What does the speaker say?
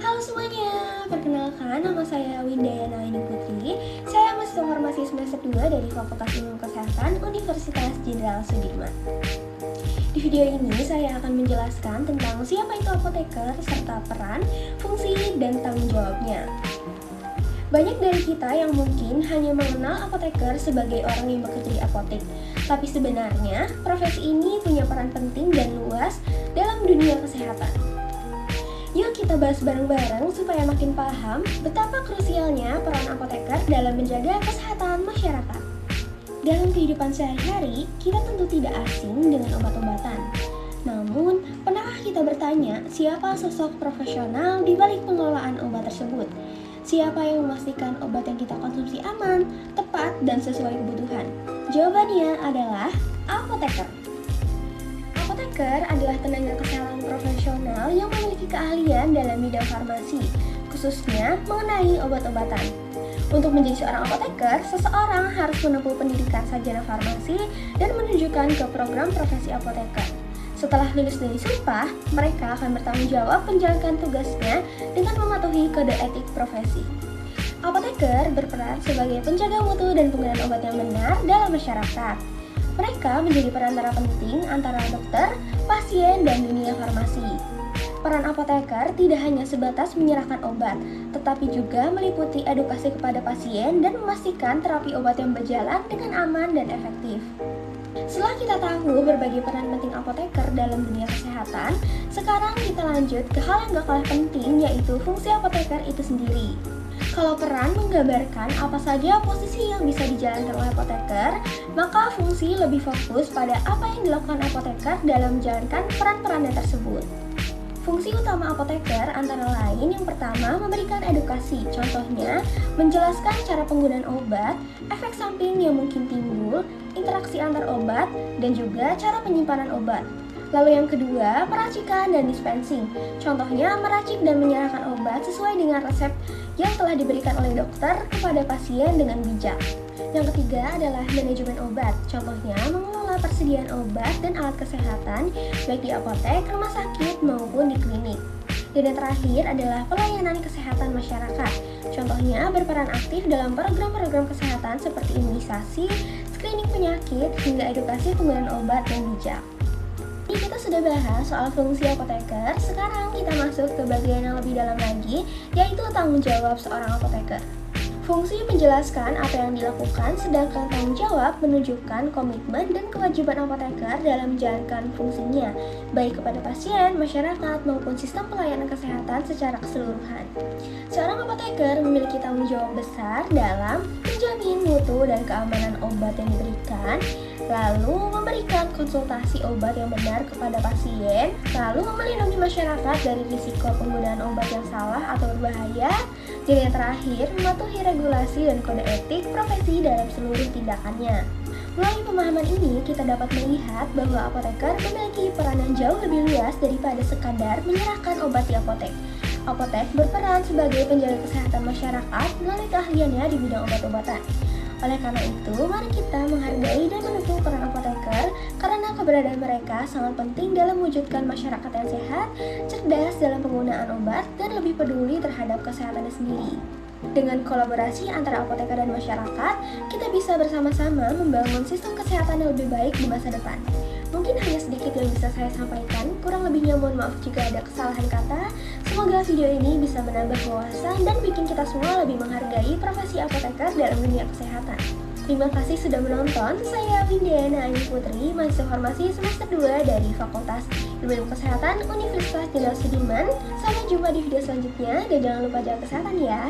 Halo semuanya, perkenalkan nama saya Windayana Aini Putri. Saya mahasiswa farmasi semester 2 dari Fakultas Ilmu Kesehatan Universitas Jenderal Sudirman. Di video ini saya akan menjelaskan tentang siapa itu apoteker serta peran, fungsi, dan tanggung jawabnya. Banyak dari kita yang mungkin hanya mengenal apoteker sebagai orang yang bekerja di apotek, tapi sebenarnya profesi ini punya peran penting dan luas dalam dunia kesehatan. Yuk kita bahas bareng-bareng supaya makin paham betapa krusialnya peran apoteker dalam menjaga kesehatan masyarakat. Dalam kehidupan sehari-hari, kita tentu tidak asing dengan obat-obatan. Namun, pernahkah kita bertanya siapa sosok profesional di balik pengelolaan obat tersebut? Siapa yang memastikan obat yang kita konsumsi aman, tepat, dan sesuai kebutuhan? Jawabannya adalah apoteker. Apoteker adalah tenaga kesehatan profesional yang memiliki keahlian dalam bidang farmasi, khususnya mengenai obat-obatan. Untuk menjadi seorang apoteker, seseorang harus menempuh pendidikan sarjana farmasi dan menunjukkan ke program profesi apoteker. Setelah lulus dari sumpah, mereka akan bertanggung jawab menjalankan tugasnya dengan mematuhi kode etik profesi. Apoteker berperan sebagai penjaga mutu dan penggunaan obat yang benar dalam masyarakat. Mereka menjadi perantara penting antara dokter, pasien, dan dunia farmasi. Peran apoteker tidak hanya sebatas menyerahkan obat, tetapi juga meliputi edukasi kepada pasien dan memastikan terapi obat yang berjalan dengan aman dan efektif. Setelah kita tahu berbagai peran penting apoteker dalam dunia kesehatan, sekarang kita lanjut ke hal yang gak kalah penting, yaitu fungsi apoteker itu sendiri. Kalau peran menggambarkan apa saja posisi yang bisa dijalankan oleh apoteker, maka fungsi lebih fokus pada apa yang dilakukan apoteker dalam menjalankan peran-perannya tersebut. Fungsi utama apoteker antara lain yang pertama memberikan edukasi, contohnya menjelaskan cara penggunaan obat, efek samping yang mungkin timbul, interaksi antar obat, dan juga cara penyimpanan obat. Lalu yang kedua, peracikan dan dispensing. Contohnya meracik dan menyerahkan obat sesuai dengan resep yang telah diberikan oleh dokter kepada pasien dengan bijak. Yang ketiga adalah manajemen obat. Contohnya mengelola persediaan obat dan alat kesehatan baik di apotek, rumah sakit maupun di klinik. Dan yang terakhir adalah pelayanan kesehatan masyarakat. Contohnya berperan aktif dalam program-program kesehatan seperti imunisasi, screening penyakit, hingga edukasi penggunaan obat yang bijak. Ini kita sudah bahas soal fungsi apoteker, sekarang kita masuk ke bagian yang lebih dalam lagi, yaitu tanggung jawab seorang apoteker. Fungsi menjelaskan apa yang dilakukan, sedangkan tanggung jawab menunjukkan komitmen dan kewajiban apoteker dalam menjalankan fungsinya, baik kepada pasien, masyarakat, maupun sistem pelayanan kesehatan secara keseluruhan. Seorang apoteker memiliki tanggung jawab besar dalam menjamin mutu dan keamanan obat yang diberikan, lalu memberikan konsultasi obat yang benar kepada pasien, lalu melindungi masyarakat dari risiko penggunaan obat yang salah atau berbahaya, dan yang terakhir mematuhi regulasi dan kode etik profesi dalam seluruh tindakannya. Melalui pemahaman ini, kita dapat melihat bahwa apoteker memiliki peran yang jauh lebih luas daripada sekadar menyerahkan obat di apotek. Apotek berperan sebagai penjaga kesehatan masyarakat melalui keahliannya di bidang obat-obatan. Oleh karena itu, mari kita menghargai dan mendukung peran apoteker karena keberadaan mereka sangat penting dalam mewujudkan masyarakat yang sehat, cerdas dalam penggunaan obat, dan lebih peduli terhadap kesehatannya sendiri. Dengan kolaborasi antara apoteker dan masyarakat, kita bisa bersama-sama membangun sistem kesehatan yang lebih baik di masa depan. Mungkin hanya sedikit yang bisa saya sampaikan, kurang lebihnya mohon maaf jika ada kesalahan kata. Semoga video ini bisa menambah wawasan dan bikin kita semua lebih menghargai profesi apoteker dalam dunia kesehatan. Terima kasih sudah menonton. Saya Windayana Aini Putri, mahasiswa farmasi semester 2 dari Fakultas Ilmu Kesehatan Universitas Jenderal Sudirman. Sampai jumpa di video selanjutnya dan jangan lupa jaga kesehatan ya.